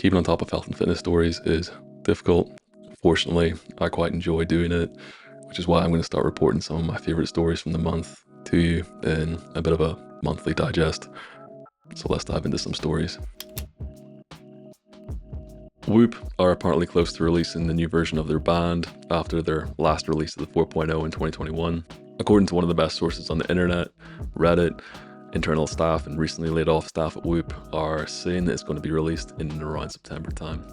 Keeping on top of health and fitness stories is difficult. Fortunately, I quite enjoy doing it, which is why I'm going to start reporting some of my favorite stories from the month to you in a bit of a monthly digest. So let's dive into some stories. Whoop are apparently close to releasing the new version of their band after their last release of the 4.0 in 2021. According to one of the best sources on the internet, Reddit, internal staff and recently laid off staff at Whoop are saying that it's going to be released in and around September time.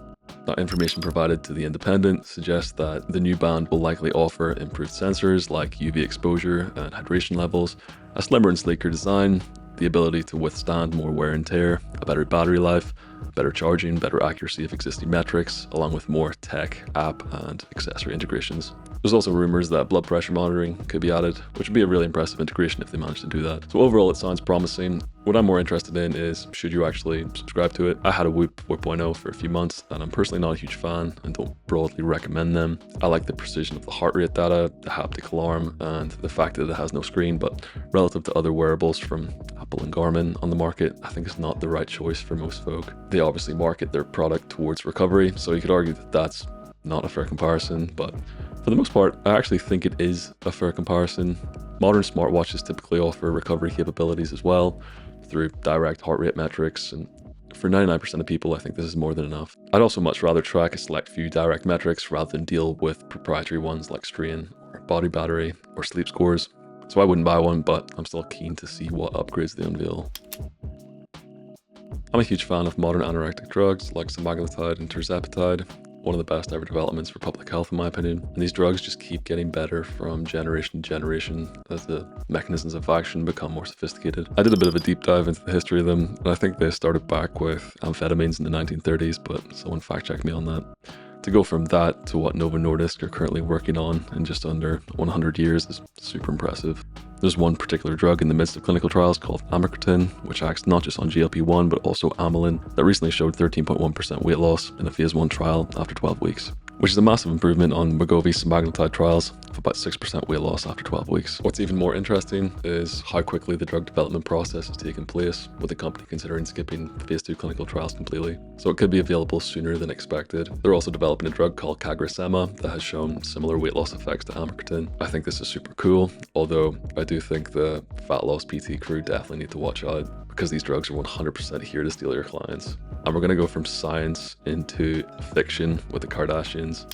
That information provided to The Independent suggests that the new band will likely offer improved sensors like UV exposure and hydration levels, a slimmer and sleeker design, the ability to withstand more wear and tear, a better battery life, better charging, better accuracy of existing metrics, along with more tech, app, and accessory integrations. There's also rumors that blood pressure monitoring could be added, which would be a really impressive integration if they managed to do that. So overall, it sounds promising. What I'm more interested in is, should you actually subscribe to it? I had a Whoop 4.0 for a few months, and I'm personally not a huge fan and don't broadly recommend them. I like the precision of the heart rate data, the haptic alarm, and the fact that it has no screen, but relative to other wearables from Apple and Garmin on the market, I think it's not the right choice for most folk. They obviously market their product towards recovery, so you could argue that that's not a fair comparison, but for the most part, I actually think it is a fair comparison. Modern smartwatches typically offer recovery capabilities as well through direct heart rate metrics, and for 99% of people, I think this is more than enough. I'd also much rather track a select few direct metrics rather than deal with proprietary ones like strain or body battery or sleep scores. So I wouldn't buy one, but I'm still keen to see what upgrades they unveil. I'm a huge fan of modern anorectic drugs like semaglutide and tirzepatide, one of the best ever developments for public health in my opinion. And these drugs just keep getting better from generation to generation as the mechanisms of action become more sophisticated. I did a bit of a deep dive into the history of them, and I think they started back with amphetamines in the 1930s, but someone fact checked me on that. To go from that to what Novo Nordisk are currently working on in just under 100 years is super impressive. There's one particular drug in the midst of clinical trials called amycretin, which acts not just on GLP-1 but also amylin, that recently showed 13.1% weight loss in a phase 1 trial after 12 weeks, which is a massive improvement on Wegovy's semaglutide trials of about 6% weight loss after 12 weeks. What's even more interesting is how quickly the drug development process has taken place, with the company considering skipping phase 2 clinical trials completely. So it could be available sooner than expected. They're also developing a drug called CagriSema that has shown similar weight loss effects to amycretin. I think this is super cool, although I do think the fat loss PT crew definitely need to watch out, because these drugs are 100% here to steal your clients. And we're going to go from science into fiction with the Kardashians.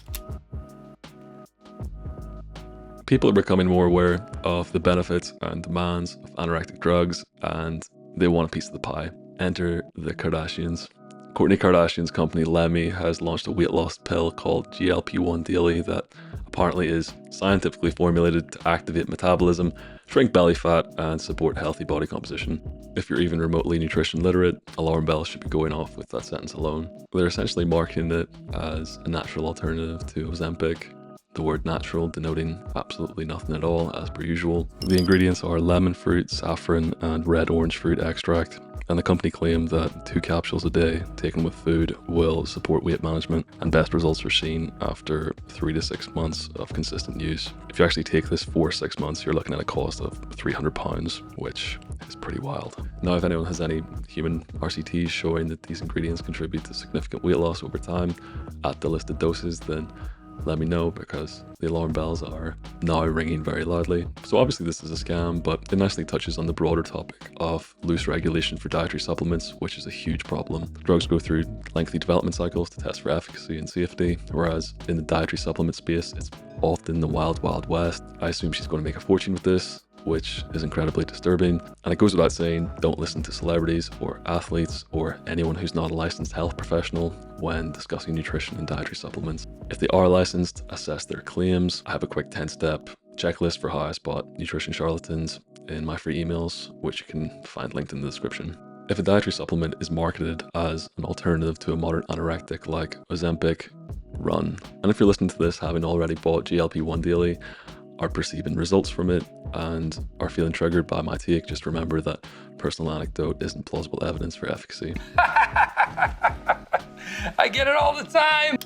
People are becoming more aware of the benefits and demands of anorectic drugs, and they want a piece of the pie. Enter the Kardashians. Kourtney Kardashian's company Lemme has launched a weight loss pill called GLP-1 Daily that apparently is scientifically formulated to activate metabolism, shrink belly fat, and support healthy body composition. If you're even remotely nutrition literate, alarm bells should be going off with that sentence alone. They're essentially marketing it as a natural alternative to Ozempic, the word natural denoting absolutely nothing at all, as per usual. The ingredients are lemon fruit, saffron, and red orange fruit extract, and the company claimed that 2 capsules a day taken with food will support weight management, and best results are seen after 3 to 6 months of consistent use. If you actually take this for 6 months, you're looking at a cost of £300, which is pretty wild. Now, if anyone has any human RCTs showing that these ingredients contribute to significant weight loss over time at the listed doses, then let me know, because the alarm bells are now ringing very loudly. So obviously this is a scam, but it nicely touches on the broader topic of loose regulation for dietary supplements, which is a huge problem. Drugs go through lengthy development cycles to test for efficacy and safety, whereas in the dietary supplement space, it's often the wild, wild west. I assume she's going to make a fortune with this, which is incredibly disturbing. And it goes without saying, don't listen to celebrities or athletes or anyone who's not a licensed health professional when discussing nutrition and dietary supplements. If they are licensed, assess their claims. I have a quick 10-step checklist for how I spot nutrition charlatans in my free emails, which you can find linked in the description. If a dietary supplement is marketed as an alternative to a modern anorectic like Ozempic, run. And if you're listening to this having already bought GLP-1 Daily, are perceiving results from it, and are feeling triggered by my take, just remember that personal anecdote isn't plausible evidence for efficacy. I get it all the time!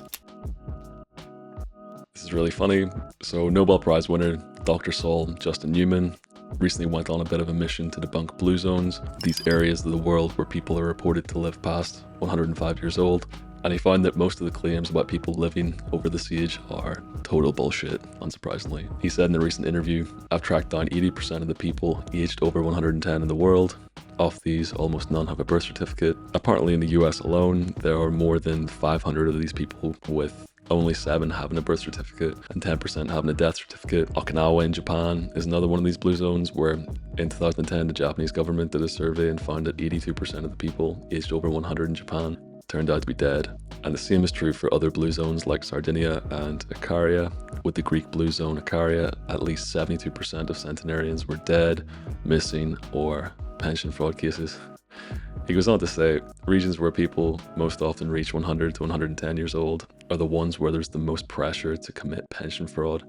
This is really funny. So Nobel Prize winner Dr. Saul Justin Newman recently went on a bit of a mission to debunk blue zones, these areas of the world where people are reported to live past 105 years old. And he found that most of the claims about people living over this age are total bullshit, unsurprisingly. He said in a recent interview, "I've tracked down 80% of the people aged over 110 in the world. Of these, almost none have a birth certificate. Apparently in the US alone, there are more than 500 of these people, with only 7 having a birth certificate and 10% having a death certificate." Okinawa in Japan is another one of these blue zones where in 2010 the Japanese government did a survey and found that 82% of the people aged over 100 in Japan turned out to be dead. And the same is true for other blue zones like Sardinia and Icaria. With the Greek blue zone Icaria, at least 72% of centenarians were dead, missing, or pension fraud cases. He goes on to say, regions where people most often reach 100 to 110 years old are the ones where there's the most pressure to commit pension fraud,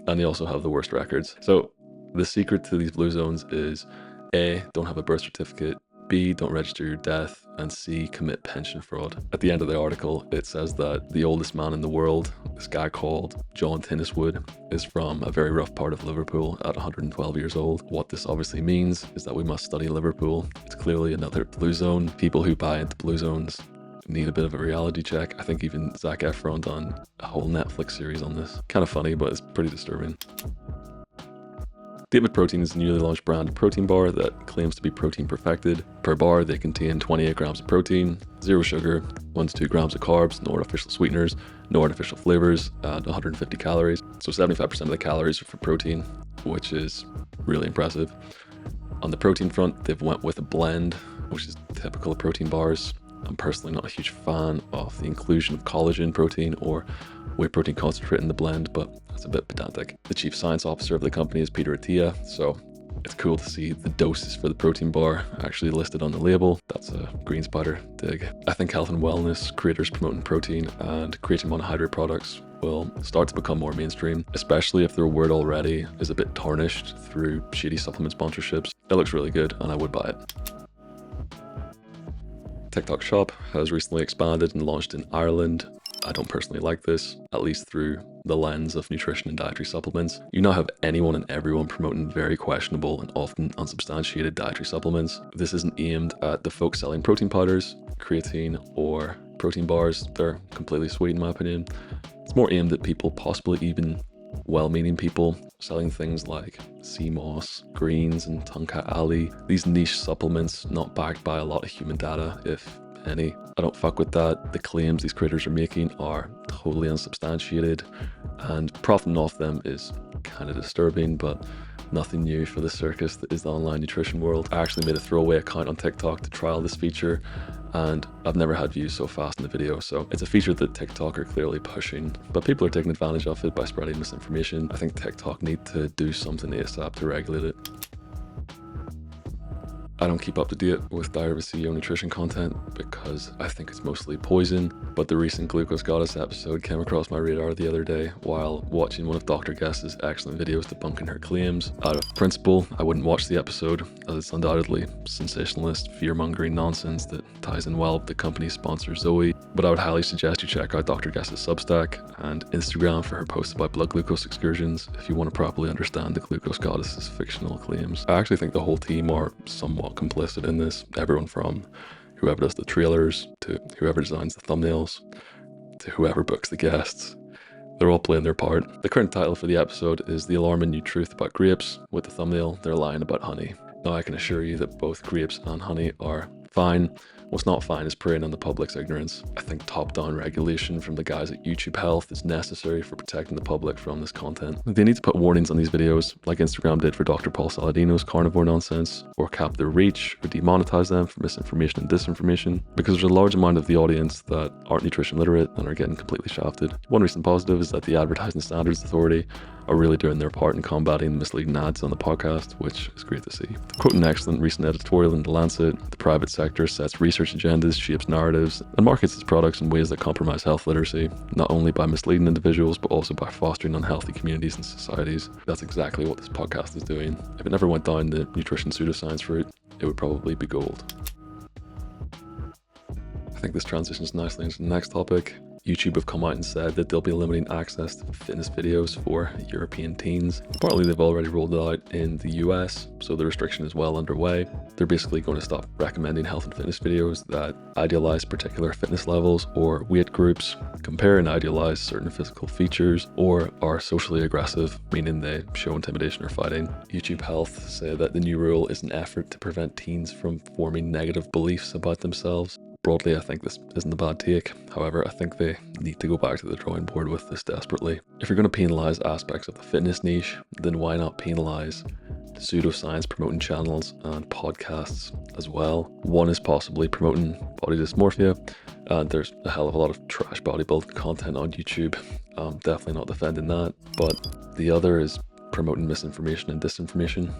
and they also have the worst records. So the secret to these blue zones is A, don't have a birth certificate, B, don't register your death, and C, commit pension fraud. At the end of the article, it says that the oldest man in the world, this guy called John Tinniswood, is from a very rough part of Liverpool at 112 years old. What this obviously means is that we must study Liverpool. It's clearly another blue zone. People who buy into blue zones need a bit of a reality check. I think even Zac Efron done a whole Netflix series on this. Kind of funny, but it's pretty disturbing. David Protein is a newly launched brand of protein bar that claims to be protein perfected. Per bar, they contain 28 grams of protein, 0 sugar, 1 to 2 grams of carbs, no artificial sweeteners, no artificial flavors, and 150 calories. So 75% of the calories are for protein, which is really impressive. On the protein front, they've went with a blend, which is typical of protein bars. I'm personally not a huge fan of the inclusion of collagen protein or whey protein concentrate in the blend, but that's a bit pedantic. The chief science officer of the company is Peter Attia, so it's cool to see the doses for the protein bar actually listed on the label. That's a green spider dig. I think health and wellness creators promoting protein and creating monohydrate products will start to become more mainstream, especially if their word already is a bit tarnished through shady supplement sponsorships. It looks really good and I would buy it. TikTok Shop has recently expanded and launched in Ireland. I don't personally like this, at least through the lens of nutrition and dietary supplements. You now have anyone and everyone promoting very questionable and often unsubstantiated dietary supplements. This isn't aimed at the folks selling protein powders, creatine, or protein bars. They're completely sweet in my opinion. It's more aimed at people, possibly even well-meaning people, selling things like sea moss, greens, and tonka ali. These niche supplements not backed by a lot of human data, if any. I don't fuck with that. The claims these creators are making are totally unsubstantiated, and profiting off them is kind of disturbing, but nothing new for the circus that is the online nutrition world. I actually made a throwaway account on TikTok to trial this feature, and I've never had views so fast in the video, so it's a feature that TikTok are clearly pushing, but people are taking advantage of it by spreading misinformation. I think TikTok need to do something ASAP to regulate it. I don't keep up to date with Diary of a CEO nutrition content because I think it's mostly poison, but the recent Glucose Goddess episode came across my radar the other day while watching one of Dr. Guess's excellent videos debunking her claims. Out of principle, I wouldn't watch the episode as it's undoubtedly sensationalist, fear-mongering nonsense that ties in well with the company's sponsor Zoe, but I would highly suggest you check out Dr. Guess's Substack and Instagram for her posts about blood glucose excursions if you want to properly understand the Glucose Goddess's fictional claims. I actually think the whole team are somewhat complicit in this. Everyone from whoever does the trailers to whoever designs the thumbnails to whoever books the guests. They're all playing their part. The current title for the episode is The Alarming New Truth About Grapes. With the thumbnail, they're lying about honey. Now I can assure you that both grapes and honey are fine. What's not fine is preying on the public's ignorance. I think top-down regulation from the guys at YouTube Health is necessary for protecting the public from this content. They need to put warnings on these videos, like Instagram did for Dr. Paul Saladino's carnivore nonsense, or cap their reach, or demonetize them for misinformation and disinformation, because there's a large amount of the audience that aren't nutrition literate and are getting completely shafted. One recent positive is that the Advertising Standards Authority are really doing their part in combating misleading ads on the podcast, which is great to see. To quote an excellent recent editorial in The Lancet, the private sector sets research agendas, shapes narratives, and markets its products in ways that compromise health literacy, not only by misleading individuals, but also by fostering unhealthy communities and societies. That's exactly what this podcast is doing. If it never went down the nutrition pseudoscience route, it would probably be gold. I think this transitions nicely into the next topic. YouTube have come out and said that they'll be limiting access to fitness videos for European teens. Apparently they've already rolled it out in the US, so the restriction is well underway. They're basically going to stop recommending health and fitness videos that idealize particular fitness levels or weight groups, compare and idealize certain physical features, or are socially aggressive, meaning they show intimidation or fighting. YouTube Health say that the new rule is an effort to prevent teens from forming negative beliefs about themselves. Broadly, I think this isn't a bad take. However, I think they need to go back to the drawing board with this desperately. If you're going to penalize aspects of the fitness niche, then why not penalize pseudoscience promoting channels and podcasts as well? One is possibly promoting body dysmorphia, and there's a hell of a lot of trash bodybuilding content on YouTube. Definitely not defending that. But the other is promoting misinformation and disinformation.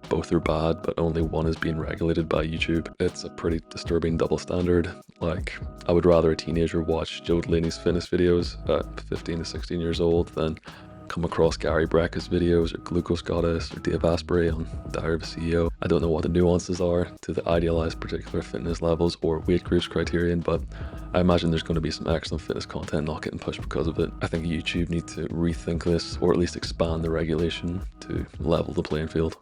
Both are bad, but only one is being regulated by YouTube. It's a pretty disturbing double standard. Like, I would rather a teenager watch Joe Delaney's fitness videos at 15 to 16 years old than come across Gary Brecka's videos or Glucose Goddess or Dave Asprey on Diary of a CEO. I don't know what the nuances are to the idealized particular fitness levels or weight groups criterion, but I imagine there's going to be some excellent fitness content not getting pushed because of it. I think YouTube need to rethink this, or at least expand the regulation to level the playing field.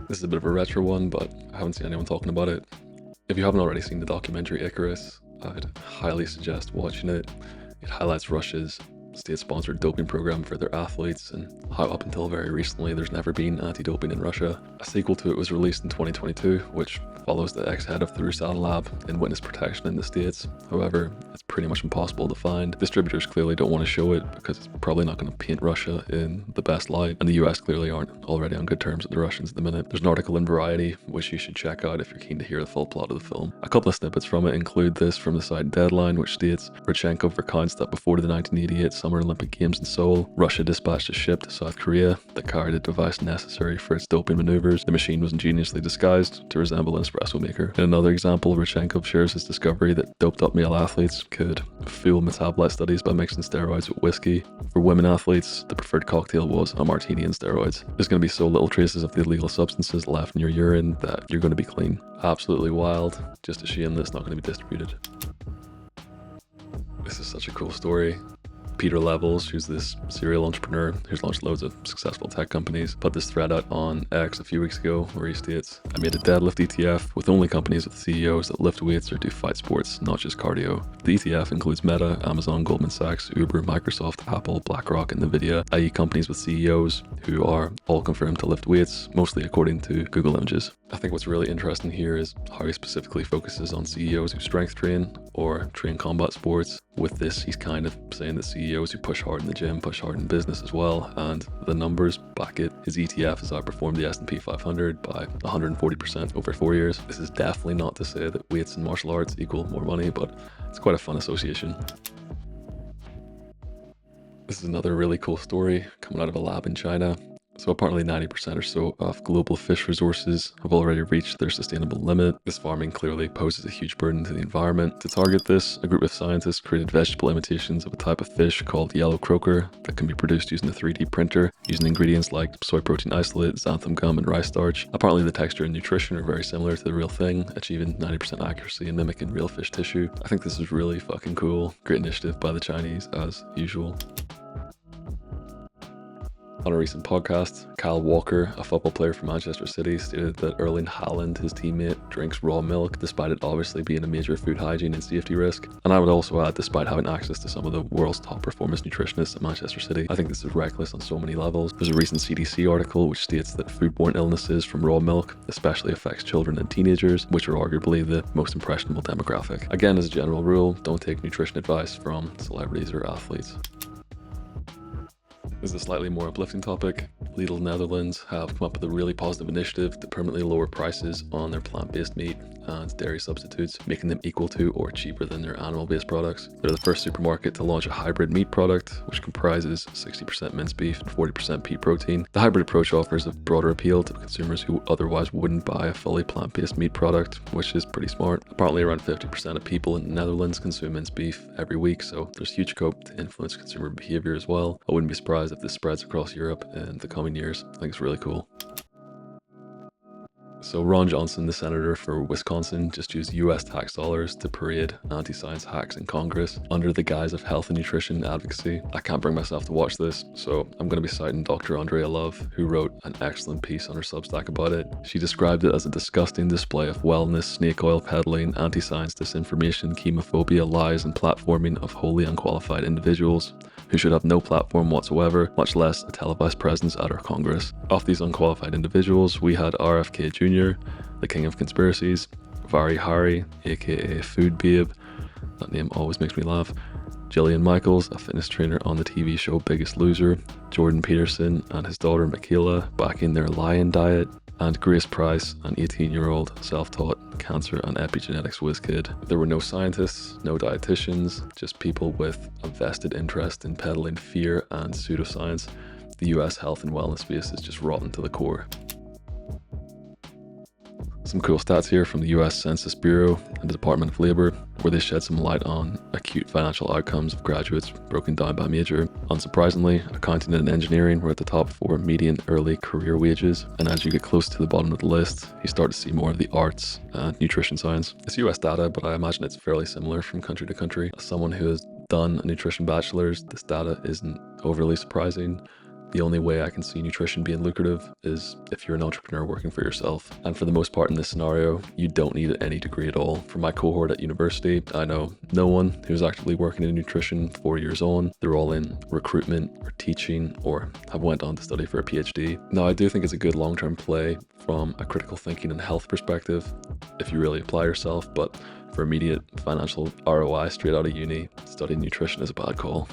This is a bit of a retro one, but I haven't seen anyone talking about it. If you haven't already seen the documentary Icarus, I'd highly suggest watching it. It highlights Russia's state-sponsored doping program for their athletes and how up until very recently there's never been anti-doping in Russia. A sequel to it was released in 2022, which follows the ex-head of the Rusal lab in witness protection in the States. However, it's pretty much impossible to find. Distributors clearly don't want to show it because it's probably not going to paint Russia in the best light, and the US clearly aren't already on good terms with the Russians at the minute. There's an article in Variety which you should check out if you're keen to hear the full plot of the film. A couple of snippets from it include this from the site Deadline, which states Rodchenkov recounts that before the 1988 Summer Olympic Games in Seoul, Russia dispatched a ship to South Korea that carried a device necessary for its doping maneuvers. The machine was ingeniously disguised to resemble an espresso maker. In another example, Rodchenkov shares his discovery that doped up male athletes could fool metabolite studies by mixing steroids with whiskey. For women athletes, the preferred cocktail was a martini and steroids. There's going to be so little traces of the illegal substances left in your urine that you're going to be clean. Absolutely wild. Just a shame that it's not going to be distributed. This is such a cool story. Peter Levels, who's this serial entrepreneur who's launched loads of successful tech companies, put this thread out on X a few weeks ago where he states, I made a deadlift ETF with only companies with CEOs that lift weights or do fight sports, not just cardio. The ETF includes Meta, Amazon, Goldman Sachs, Uber, Microsoft, Apple, BlackRock, and Nvidia, i.e. companies with CEOs who are all confirmed to lift weights, mostly according to Google Images. I think what's really interesting here is how he specifically focuses on CEOs who strength train or train combat sports. With this, he's kind of saying that CEOs who push hard in the gym push hard in business as well, and the numbers back it. His ETF has outperformed the S&P 500 by 140% over 4 years. This is definitely not to say that weights and martial arts equal more money, but it's quite a fun association. This is another really cool story coming out of a lab in China. So apparently 90% or so of global fish resources have already reached their sustainable limit. This farming clearly poses a huge burden to the environment. To target this, a group of scientists created vegetable imitations of a type of fish called yellow croaker that can be produced using a 3D printer, using ingredients like soy protein isolate, xanthan gum, and rice starch. Apparently the texture and nutrition are very similar to the real thing, achieving 90% accuracy and mimicking real fish tissue. I think this is really fucking cool. Great initiative by the Chinese, as usual. On a recent podcast, Kyle Walker, a football player from Manchester City, stated that Erling Haaland, his teammate, drinks raw milk despite it obviously being a major food hygiene and safety risk. And I would also add, despite having access to some of the world's top performance nutritionists at Manchester City. I think this is reckless on so many levels. There's a recent CDC article which states that foodborne illnesses from raw milk especially affects children and teenagers, which are arguably the most impressionable demographic. Again, as a general rule, don't take nutrition advice from celebrities or athletes. This is a slightly more uplifting topic. Lidl Netherlands have come up with a really positive initiative to permanently lower prices on their plant-based meat and dairy substitutes, making them equal to or cheaper than their animal-based products. They're the first supermarket to launch a hybrid meat product, which comprises 60% minced beef and 40% pea protein. The hybrid approach offers a broader appeal to consumers who otherwise wouldn't buy a fully plant-based meat product, which is pretty smart. Apparently around 50% of people in the Netherlands consume minced beef every week, so there's huge scope to influence consumer behavior as well. I wouldn't be surprised if this spreads across Europe in the coming years. I think it's really cool. So Ron Johnson, the senator for Wisconsin, just used US tax dollars to parade anti-science hacks in Congress under the guise of health and nutrition advocacy. I can't bring myself to watch this, so I'm going to be citing Dr. Andrea Love, who wrote an excellent piece on her Substack about it. She described it as a disgusting display of wellness, snake oil peddling, anti-science disinformation, chemophobia, lies, and platforming of wholly unqualified individuals who should have no platform whatsoever, much less a televised presence at our Congress. Of these unqualified individuals, we had RFK Jr., the king of conspiracies, Vari Hari, aka Food Babe, that name always makes me laugh, Jillian Michaels, a fitness trainer on the TV show Biggest Loser, Jordan Peterson and his daughter Michaela backing their lion diet, and Grace Price, an 18-year-old self-taught cancer and epigenetics whiz kid. There were no scientists, no dietitians, just people with a vested interest in peddling fear and pseudoscience. The US health and wellness space is just rotten to the core. Some cool stats here from the US Census Bureau and the Department of Labor, where they shed some light on acute financial outcomes of graduates broken down by major. Unsurprisingly, accounting and engineering were at the top for median early career wages, and as you get close to the bottom of the list, you start to see more of the arts and nutrition science. It's US data, but I imagine it's fairly similar from country to country. As someone who has done a nutrition bachelor's, this data isn't overly surprising. The only way I can see nutrition being lucrative is if you're an entrepreneur working for yourself. And for the most part in this scenario, you don't need any degree at all. For my cohort at university, I know no one who's actively working in nutrition 4 years on. They're all in recruitment or teaching or have went on to study for a PhD. Now, I do think it's a good long-term play from a critical thinking and health perspective if you really apply yourself, but for immediate financial ROI straight out of uni, studying nutrition is a bad call.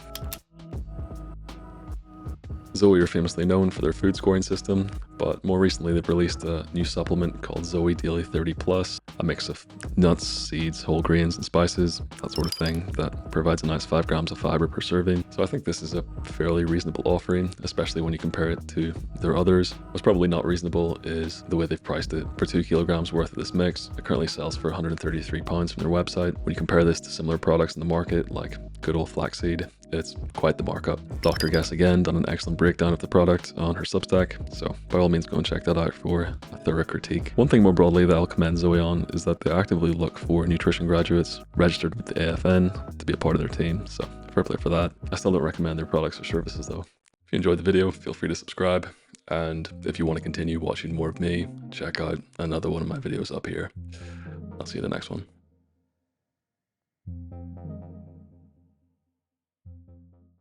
Zoe are famously known for their food scoring system, but more recently they've released a new supplement called Zoe Daily 30 Plus, a mix of nuts, seeds, whole grains, and spices, that sort of thing, that provides a nice 5 grams of fiber per serving. So I think this is a fairly reasonable offering, especially when you compare it to their others. What's probably not reasonable is the way they've priced it. For 2 kilograms worth of this mix, it currently sells for £133 from their website. When you compare this to similar products in the market, like good old flaxseed, it's quite the markup. Dr. Guess again done an excellent breakdown of the product on her Substack, so by all means go and check that out for a thorough critique. One thing more broadly that I'll commend Zoe on is that they actively look for nutrition graduates registered with the AFN to be a part of their team, so fair play for that. I still don't recommend their products or services though. If you enjoyed the video, feel free to subscribe, and if you want to continue watching more of me, check out another one of my videos up here. I'll see you in the next one.